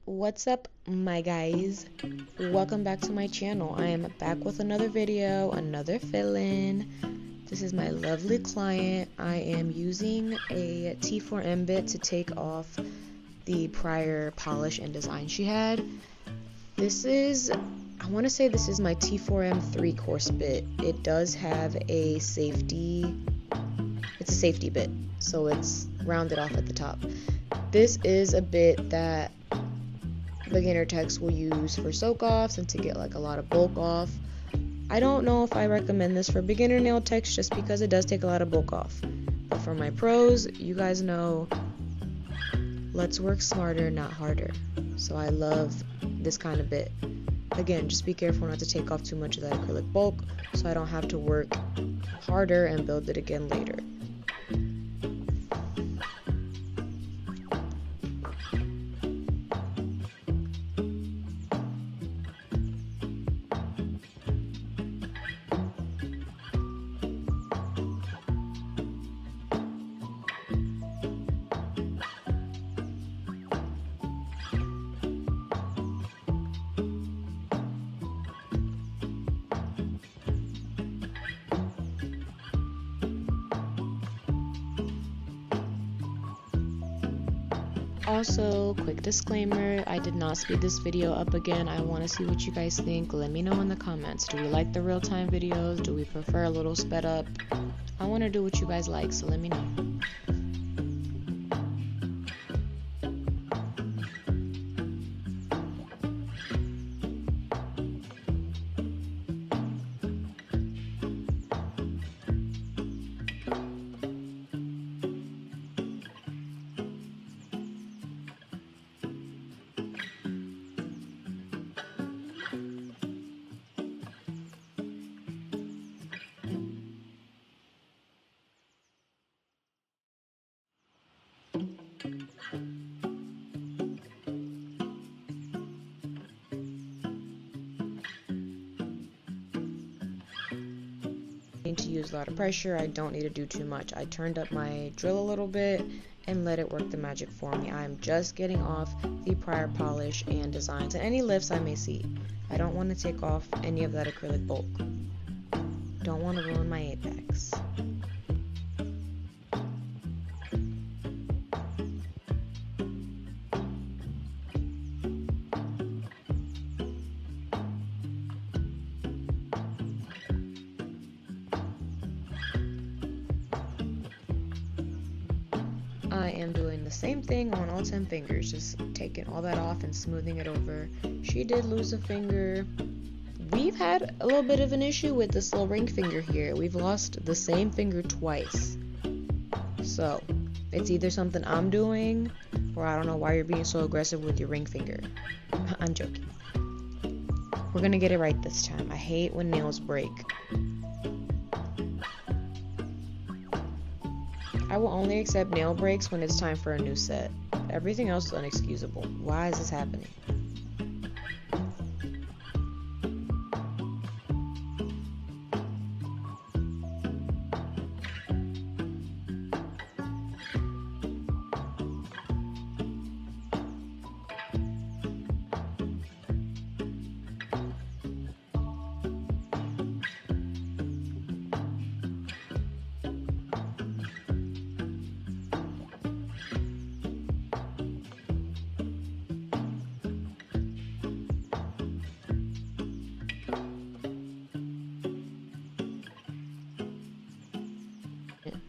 What's up, my guys? Welcome back to my channel. I am back with another video, another fill-in. This is my lovely client. I am using a T4M bit to take off the prior polish and design she had. I want to say this is my T4M 3-course bit. It does have a safety bit, so it's rounded off at the top. This is a bit that beginner techs will use for soak offs and to get like a lot of bulk off. I don't know if I recommend this for beginner nail techs just because it does take a lot of bulk off. But for my pros, you guys know, let's work smarter, not harder. So I love this kind of bit. Again, just be careful not to take off too much of that acrylic bulk so I don't have to work harder and build it again later. Also, quick disclaimer, I did not speed this video up again. I want to see what you guys think. Let me know in the comments. Do we like the real-time videos? Do we prefer a little sped up? I want to do what you guys like, so let me know. To use a lot of pressure, I don't need to do too much. I turned up my drill a little bit and let it work the magic for me. I'm just getting off the prior polish and designs and any lifts I may see. I don't want to take off any of that acrylic bulk. Don't want to ruin my apex. I am doing the same thing on all 10 fingers, just taking all that off and smoothing it over. She did lose a finger. We've had a little bit of an issue with this little ring finger here. We've lost the same finger twice. So, it's either something I'm doing, or I don't know why you're being so aggressive with your ring finger. I'm joking. We're gonna get it right this time. I hate when nails break. I will only accept nail breaks when it's time for a new set. Everything else is unexcusable. Why is this happening?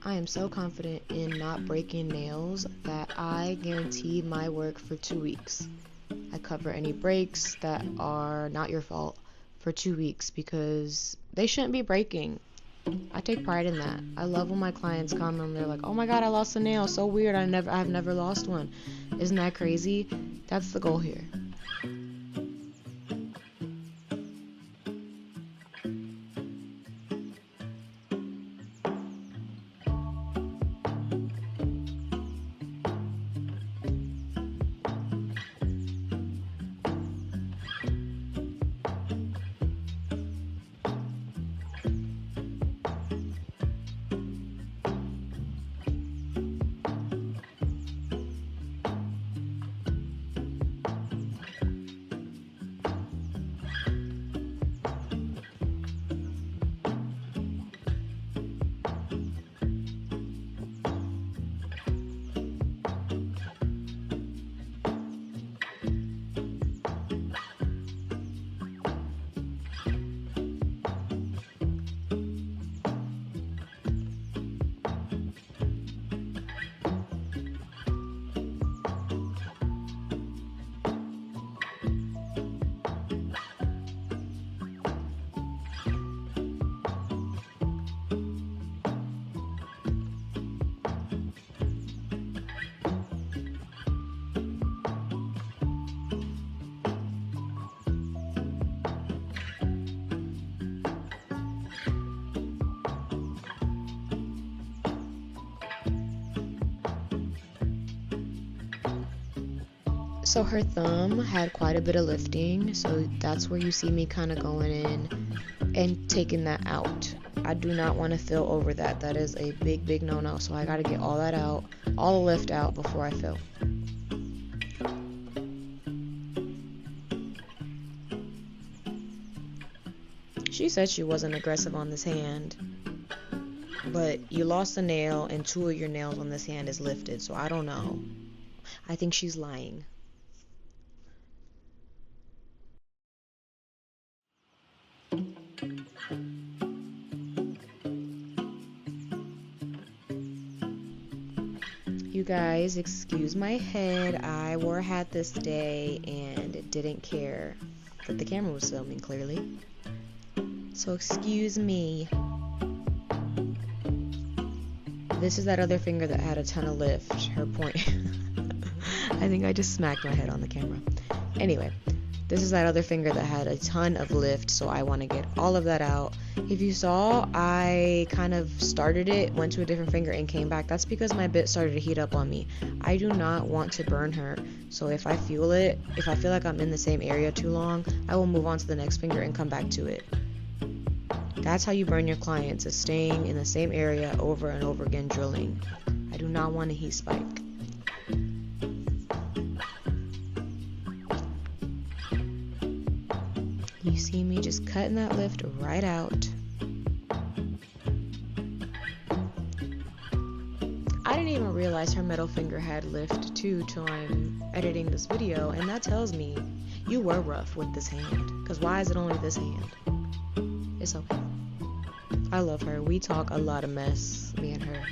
I am so confident in not breaking nails that I guarantee my work for 2 weeks. I cover any breaks that are not your fault for 2 weeks because they shouldn't be breaking. I take pride in that. I love when my clients come and they're like, "Oh my god, I lost a nail, so weird, I've never lost one." Isn't that crazy? That's the goal here. So her thumb had quite a bit of lifting, so that's where you see me kind of going in and taking that out. I do not want to fill over that. That is a big no-no, so I got to get all that out, all the lift out before I fill. She said she wasn't aggressive on this hand, but you lost a nail and 2 of your nails on this hand is lifted, so I don't know. I think she's lying. You guys, excuse my head. I wore a hat this day and didn't care that the camera was filming, clearly. So excuse me. This is that other finger that had a ton of lift. Her point. I think I just smacked my head on the camera. Anyway, this is that other finger that had a ton of lift, so I want to get all of that out. If you saw, I kind of started it, went to a different finger, and came back. That's because my bit started to heat up on me. I do not want to burn her, so if I feel it, if I feel like I'm in the same area too long, I will move on to the next finger and come back to it. That's how you burn your clients, is staying in the same area over and over again drilling. I do not want a heat spike. You see me just cutting that lift right out. I didn't even realize her middle finger had lift too till I'm editing this video, and that tells me you were rough with this hand, because why is it only this hand? It's okay. I love her. We talk a lot of mess, me and her.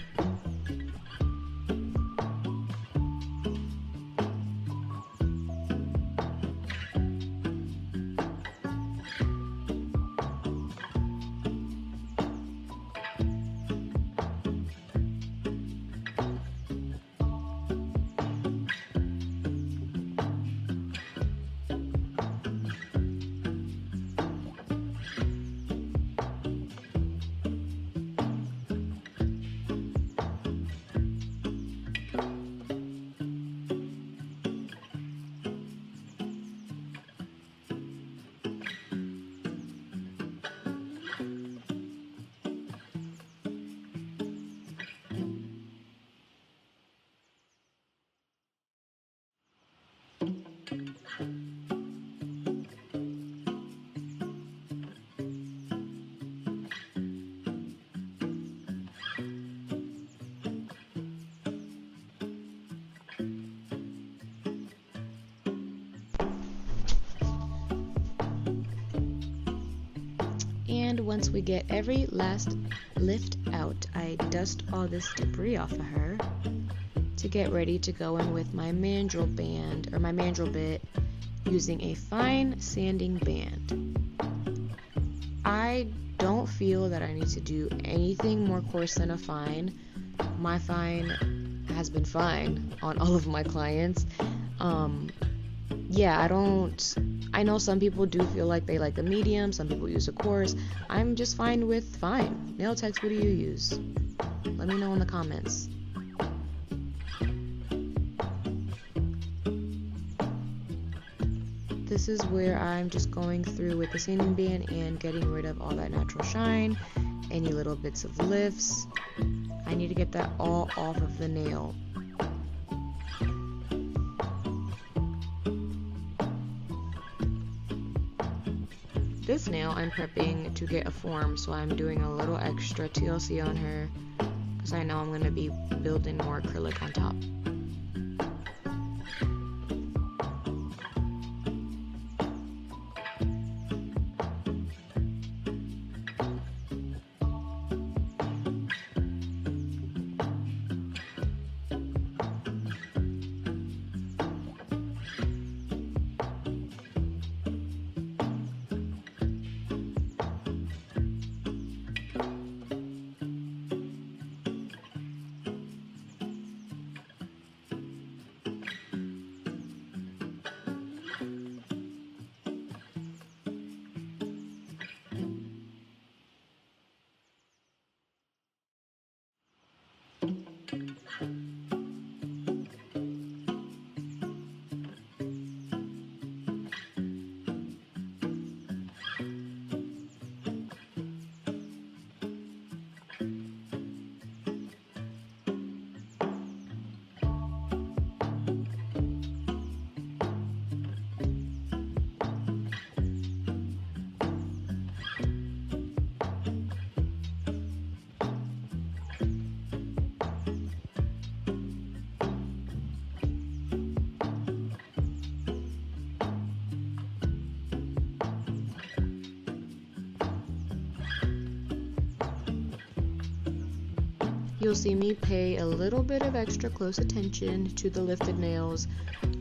And once we get every last lift out, I dust all this debris off of her to get ready to go in with my mandrel band, or my mandrel bit, using a fine sanding band. I don't feel that I need to do anything more coarse than a fine. My fine has been fine on all of my clients. Yeah, I know some people do feel like they like the medium, some people use a coarse. I'm just fine with fine. Nail techs, what do you use? Let me know in the comments. This is where I'm just going through with the sanding band and getting rid of all that natural shine, any little bits of lifts. I need to get that all off of the nail. This nail I'm prepping to get a form, so I'm doing a little extra TLC on her because I know I'm going to be building more acrylic on top. You'll see me pay a little bit of extra close attention to the lifted nails.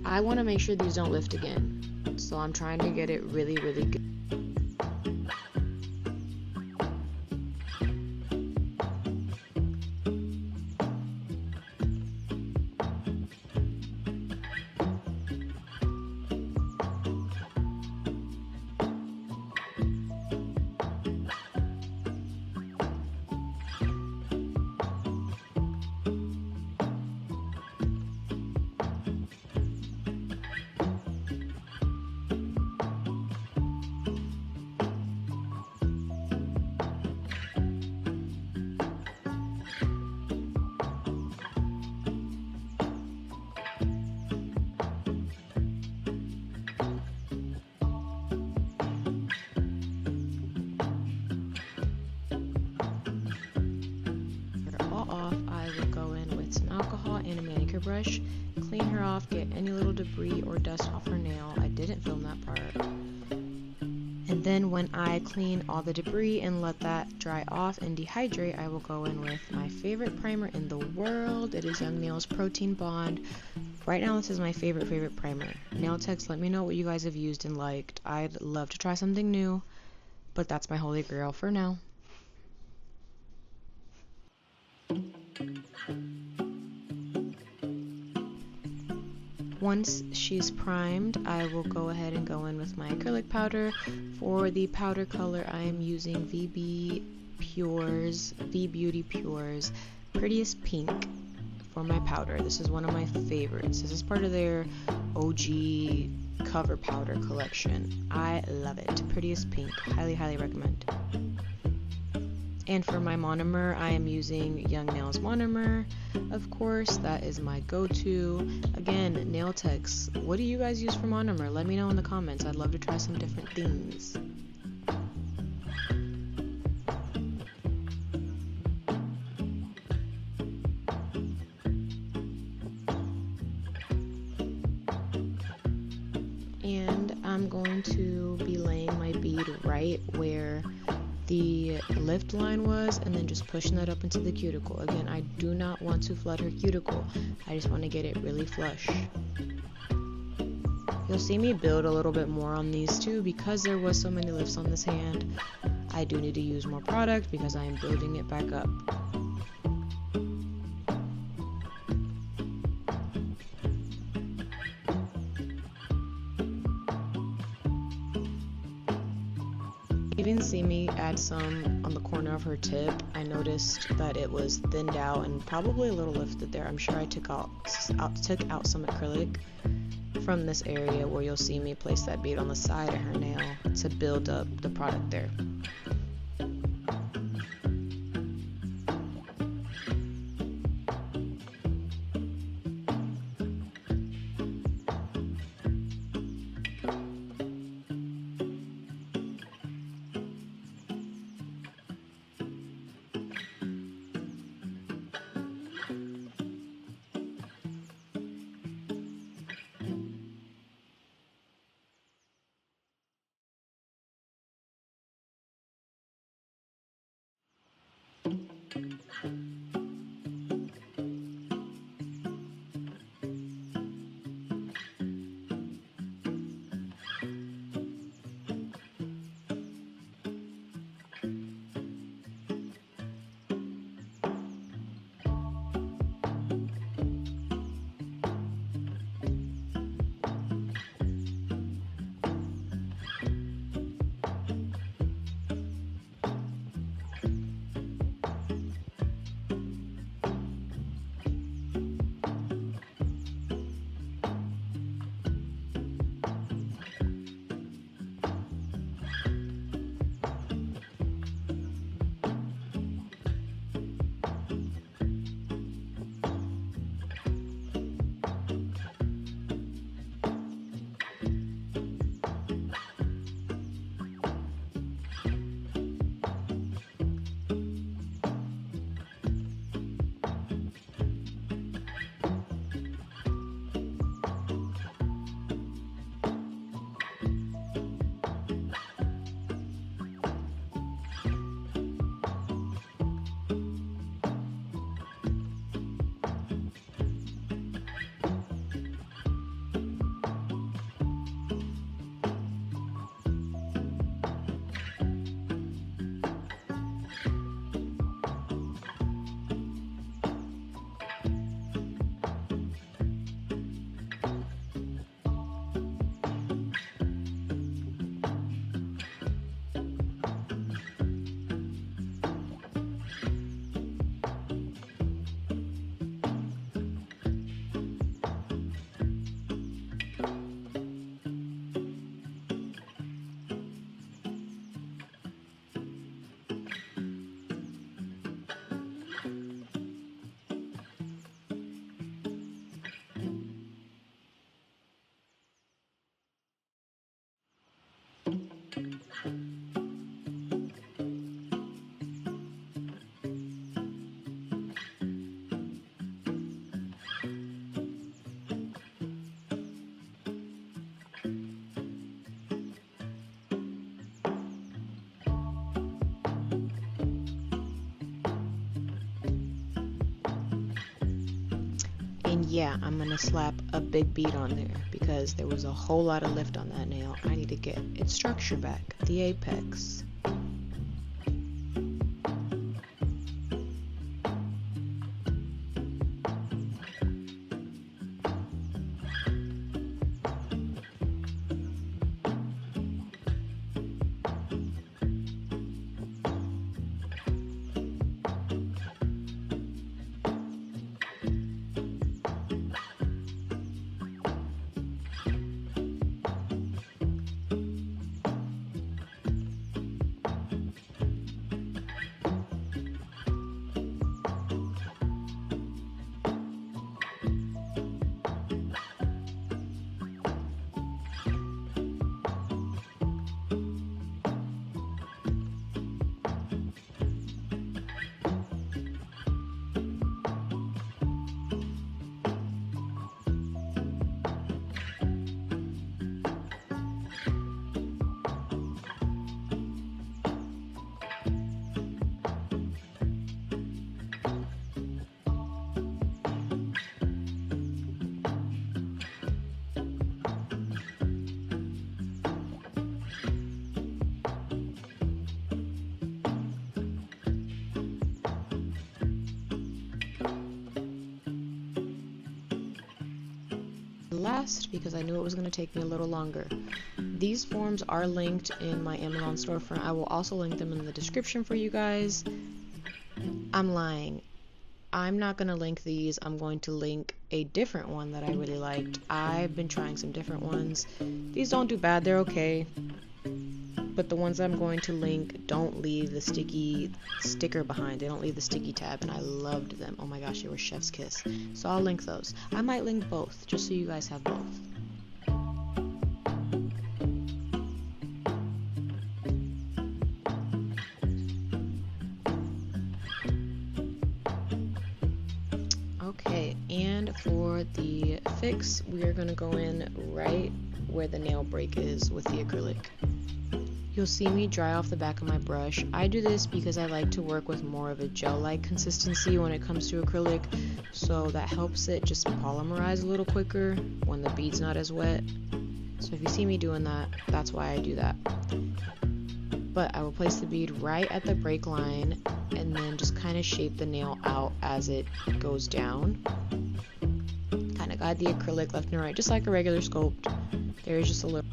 I want to make sure these don't lift again, so I'm trying to get it really, really good. Off, I will go in with some alcohol and a manicure brush, clean her off, get any little debris or dust off her nail. I didn't film that part. And then when I clean all the debris and let that dry off and dehydrate, I will go in with my favorite primer in the world. It is Young Nails Protein Bond. Right now this is my favorite primer. Nail techs, let me know what you guys have used and liked. I'd love to try something new, but that's my holy grail for now. Once she's primed, I will go ahead and go in with my acrylic powder. For the powder color, I am using V Beauty Pure's Prettiest Pink for my powder. This is one of my favorites. This is part of their OG cover powder collection. I love it. Prettiest Pink. Highly, highly recommend. And for my monomer, I am using Young Nails monomer. Of course, that is my go-to. Again, nail techs, what do you guys use for monomer? Let me know in the comments. I'd love to try some different things. And I'm going to be laying my bead right where the lift line was, and then just pushing that up into the cuticle. Again, I do not want to flood her cuticle. I just want to get it really flush. You'll see me build a little bit more on these two because there was so many lifts on this hand. I do need to use more product because I am building it back up. You can see me add some on the corner of her tip. I noticed that it was thinned out and probably a little lifted there. I'm sure I took out some acrylic from this area where you'll see me place that bead on the side of her nail to build up the product there. And yeah, I'm gonna slap a big bead on there because there was a whole lot of lift on that nail. I need to get its structure back, the apex. Last, because I knew it was going to take me a little longer. These forms are linked in my Amazon storefront. I will also link them in the description for you guys. I'm lying. I'm not going to link these. I'm going to link a different one that I really liked. I've been trying some different ones. These don't do bad. They're okay. But the ones I'm going to link don't leave the sticky sticker behind. They don't leave the sticky tab, and I loved them. Oh my gosh, they were chef's kiss. So I'll link those. I might link both, just so you guys have both. Okay, and for the fix, we are going to go in right where the nail break is with the acrylic. You'll see me dry off the back of my brush. I do this because I like to work with more of a gel-like consistency when it comes to acrylic, so that helps it just polymerize a little quicker when the bead's not as wet. So if you see me doing that, that's why I do that. But I will place the bead right at the break line and then just kind of shape the nail out as it goes down. Kind of guide the acrylic left and right, just like a regular sculpt. There's just a little...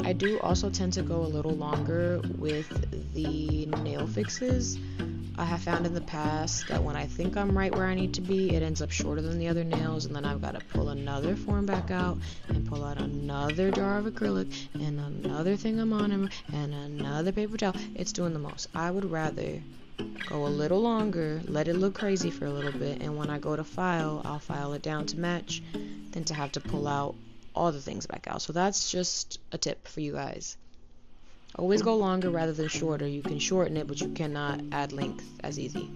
I do also tend to go a little longer with the nail fixes. I have found in the past that when I think I'm right where I need to be, it ends up shorter than the other nails, and then I've got to pull another form back out and pull out another jar of acrylic and another thing of monomer and another paper towel. It's doing the most. I would rather go a little longer, let it look crazy for a little bit, and when I go to file, I'll file it down to match than to have to pull out all the things back out. So that's just a tip for you guys. Always go longer rather than shorter. You can shorten it, but you cannot add length as easy.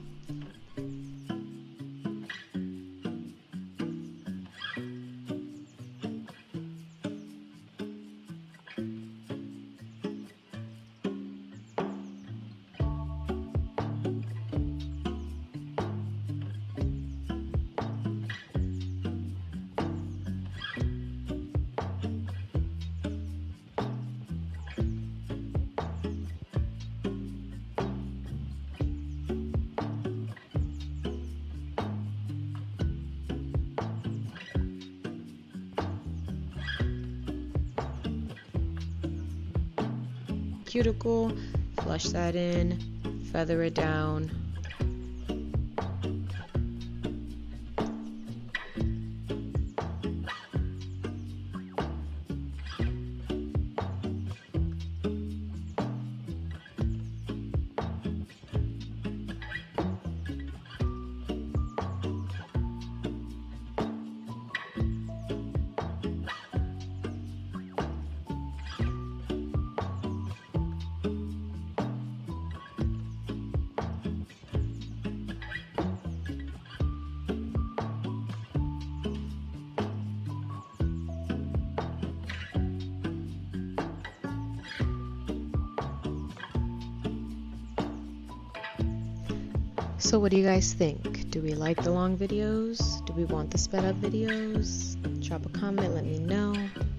Cuticle, flush that in, feather it down. So what do you guys think? Do we like the long videos? Do we want the sped up videos? Drop a comment, let me know.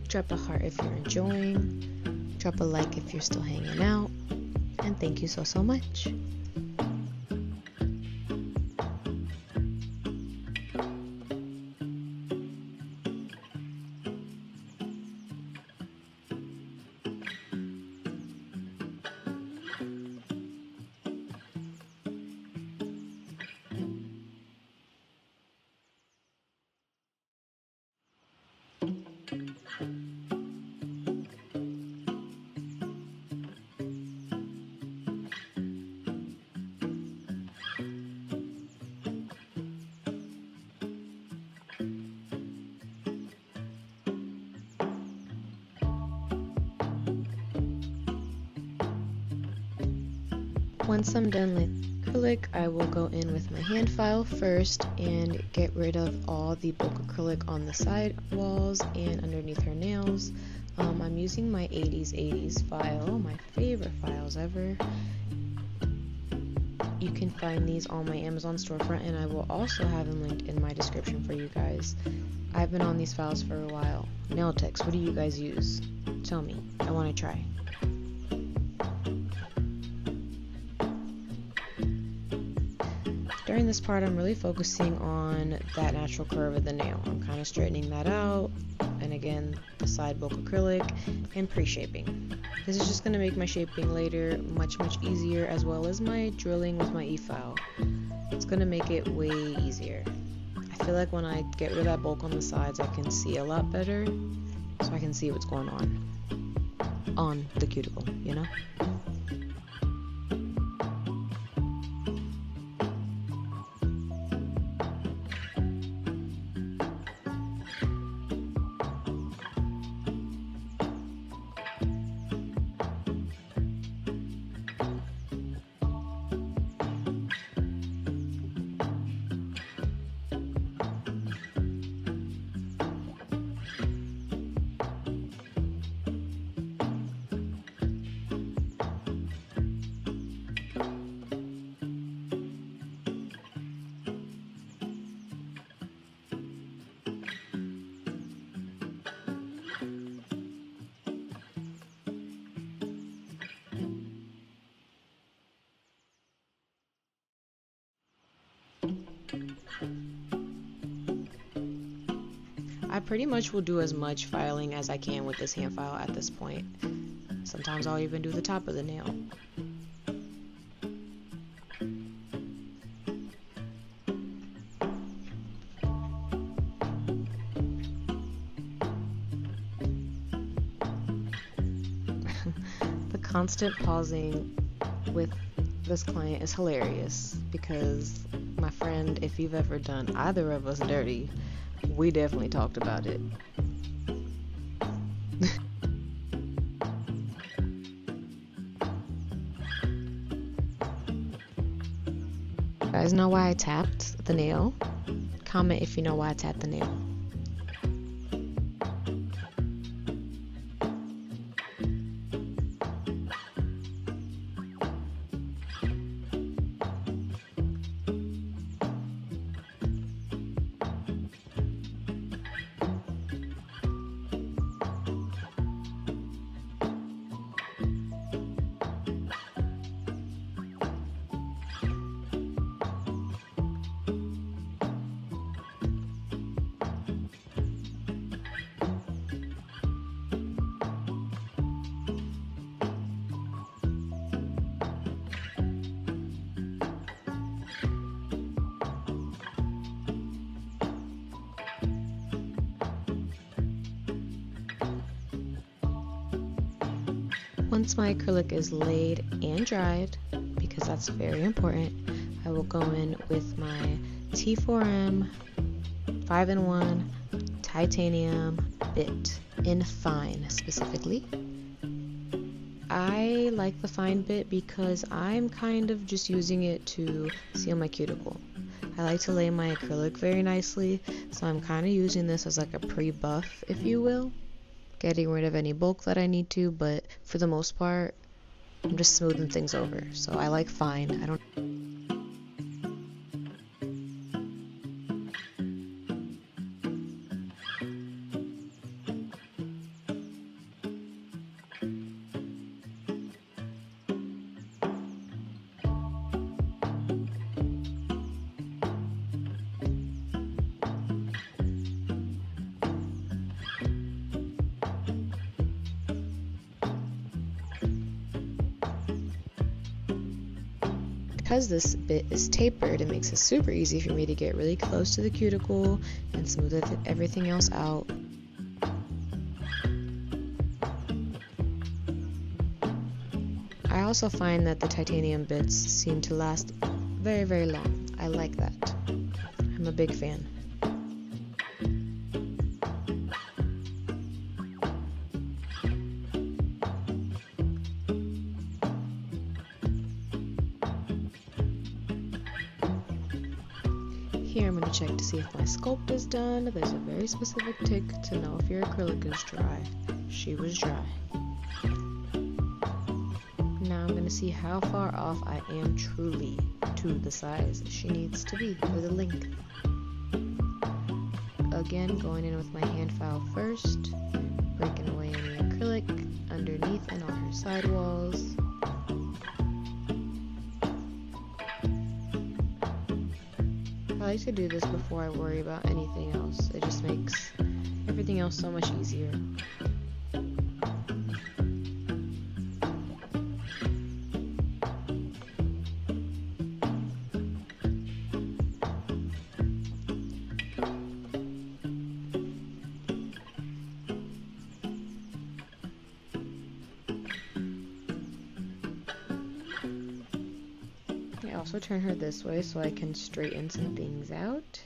Drop a heart if you're enjoying. Drop a like if you're still hanging out. And thank you so much. Once I'm done with acrylic, I will go in with my hand file first and get rid of all the bulk acrylic on the side walls and underneath her nails. I'm using my 80s file, my favorite files ever. You can find these on my Amazon storefront, and I will also have them linked in my description for you guys. I've been on these files for a while. Nail techs, what do you guys use? Tell me, I want to try. During this part, I'm really focusing on that natural curve of the nail. I'm kind of straightening that out, and again, the side bulk acrylic, and pre-shaping. This is just going to make my shaping later much easier, as well as my drilling with my e-file. It's going to make it way easier. I feel like when I get rid of that bulk on the sides, I can see a lot better, so I can see what's going on the cuticle, you know? I pretty much will do as much filing as I can with this hand file at this point. Sometimes I'll even do the top of the nail. The constant pausing with this client is hilarious because, my friend, if you've ever done either of us dirty, we definitely talked about it. You guys know why I tapped the nail? Comment if you know why I tapped the nail. Once my acrylic is laid and dried, because that's very important, I will go in with my T4M 5-in-1 titanium bit in fine specifically. I like the fine bit because I'm kind of just using it to seal my cuticle. I like to lay my acrylic very nicely, so I'm kind of using this as like a pre-buff, if you will. Getting rid of any bulk that I need to, but for the most part, I'm just smoothing things over. So I like fine. because this bit is tapered, it makes it super easy for me to get really close to the cuticle and smooth everything else out. I also find that the titanium bits seem to last very, very long. I like that. I'm a big fan. Here I'm going to check to see if my sculpt is done. There's a very specific tick to know if your acrylic is dry. She was dry. Now I'm going to see how far off I am truly to the size she needs to be, or the length. Again, going in with my hand file first, breaking away any acrylic underneath and on her sidewalls. I like to do this before I worry about anything else. It just makes everything else so much easier. I also turn her this way so I can straighten some things out,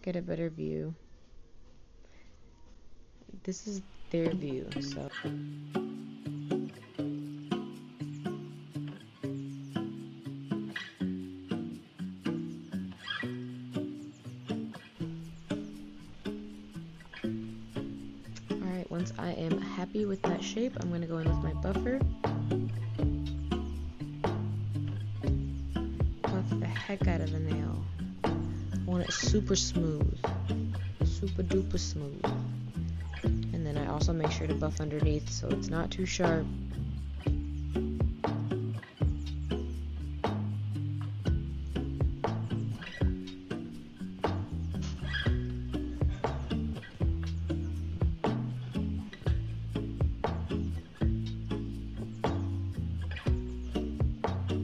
get a better view. This is their view, so. Alright, once I am happy with that shape, I'm going to go in with my buffer. The heck out of the nail. I want it super smooth, super duper smooth. And then I also make sure to buff underneath so it's not too sharp.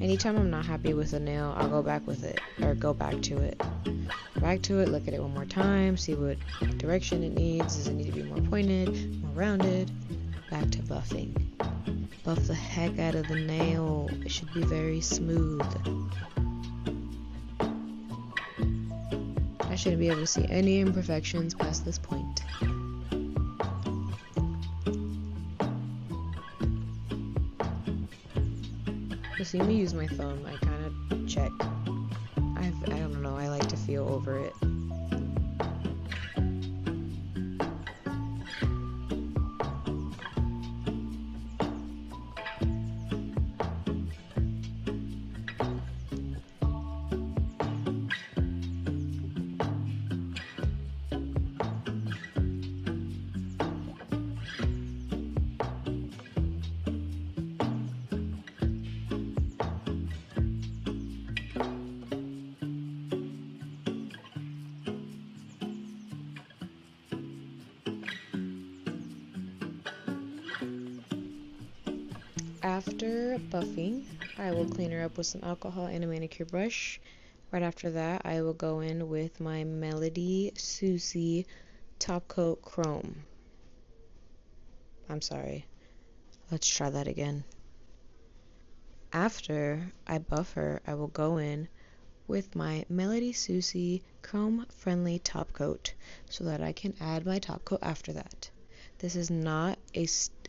Anytime I'm not happy with a nail, I'll go back with it, or go back to it. Back to it, look at it one more time, see what direction it needs. Does it need to be more pointed, more rounded? Back to buffing. Buff the heck out of the nail. It should be very smooth. I shouldn't be able to see any imperfections past this point. You'll see me use my thumb. I kind of check. I don't know, I like to feel over it. After buffing, I will clean her up with some alcohol and a manicure brush. Right after that, I will go in with my Melody Susie Top Coat Chrome. I'm sorry. Let's try that again. After I buff her, I will go in with my Melody Susie Chrome Friendly Top Coat so that I can add my top coat after that. This is not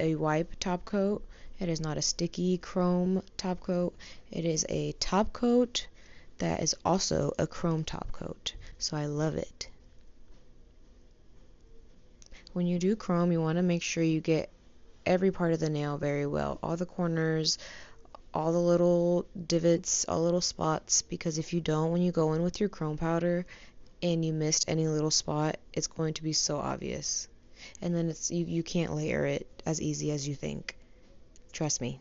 a wipe top coat. It is not a sticky chrome top coat. It is a top coat that is also a chrome top coat. So I love it. When you do chrome, you want to make sure you get every part of the nail very well. All the corners, all the little divots, all little spots. Because if you don't, when you go in with your chrome powder and you missed any little spot, it's going to be so obvious. And then you can't layer it as easy as you think. Trust me.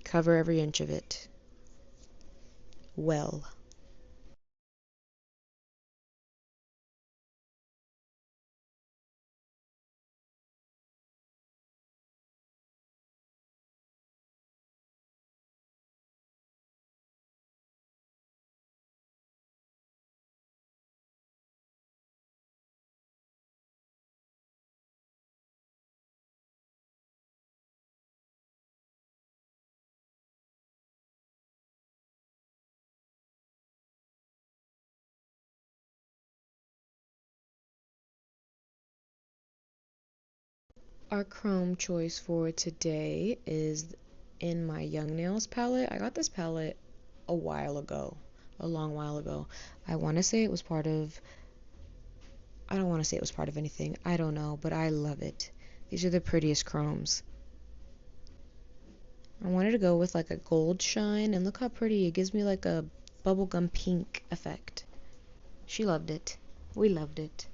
Cover every inch of it. Well. Our chrome choice for today is in my Young Nails palette. I got this palette a while ago, a long while ago. I want to say it was part of, I don't want to say it was part of anything. I don't know, but I love it. These are the prettiest chromes. I wanted to go with like a gold shine, and look how pretty. It gives me like a bubblegum pink effect. She loved it. We loved it.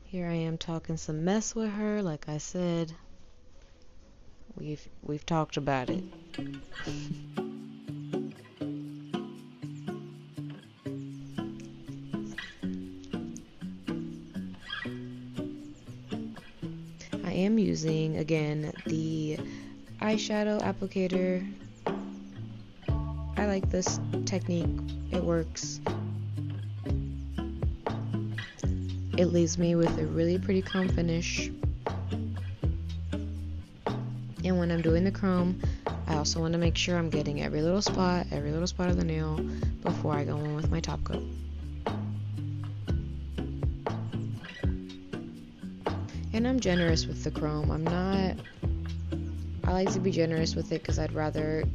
Here I am talking some mess with her. Like I said, we've talked about it. I am using, again, the eyeshadow applicator. I like this technique. It works. It leaves me with a really pretty chrome finish. And when I'm doing the chrome, I also want to make sure I'm getting every little spot of the nail before I go in with my top coat. And I'm generous with the chrome. I like to be generous with it because I'd rather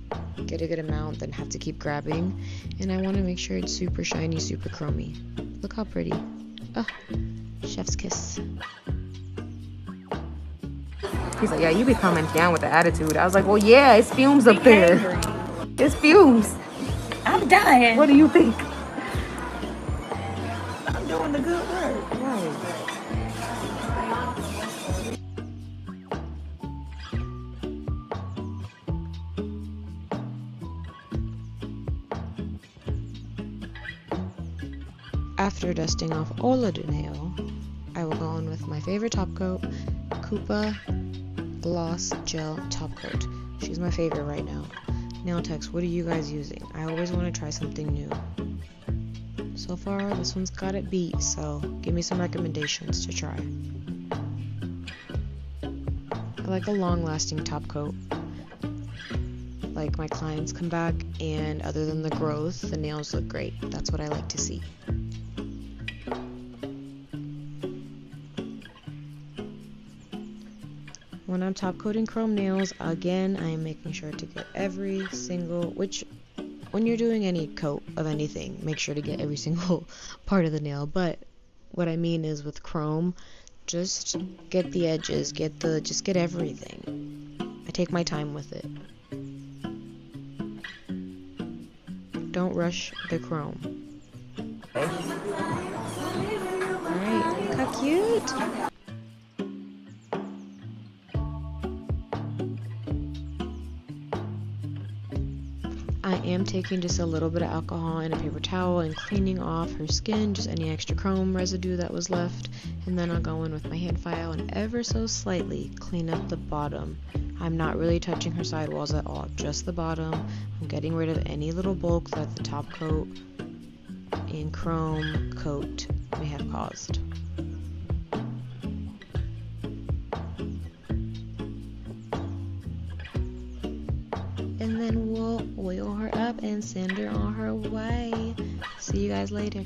get a good amount than have to keep grabbing. And I want to make sure it's super shiny, super chromy. Look how pretty. Oh, chef's kiss. He's like, yeah, you be coming down with the attitude. I was like, well, yeah, it's fumes up there. It's fumes. I'm dying. What do you think? I'm doing the good work. Right. After dusting off all of the nail, I will go in with my favorite top coat, Koopa Gloss Gel Top Coat. She's my favorite right now. Nail techs, what are you guys using? I always want to try something new. So far, this one's got it beat, so give me some recommendations to try. I like a long-lasting top coat. Like my clients come back, and other than the growth, the nails look great. That's what I like to see. When I'm top coating chrome nails, again, I am making sure to get every single, when you're doing any coat of anything, make sure to get every single part of the nail. But what I mean is with chrome, just get the edges, just get everything. I take my time with it. Don't rush the chrome. Alright, look how cute! I am taking just a little bit of alcohol and a paper towel and cleaning off her skin, just any extra chrome residue that was left, and then I'll go in with my hand file and ever so slightly clean up the bottom. I'm not really touching her sidewalls at all, just the bottom. I'm getting rid of any little bulk that the top coat and chrome coat may have caused. And then we'll oil her up and send her on her way. See you guys later.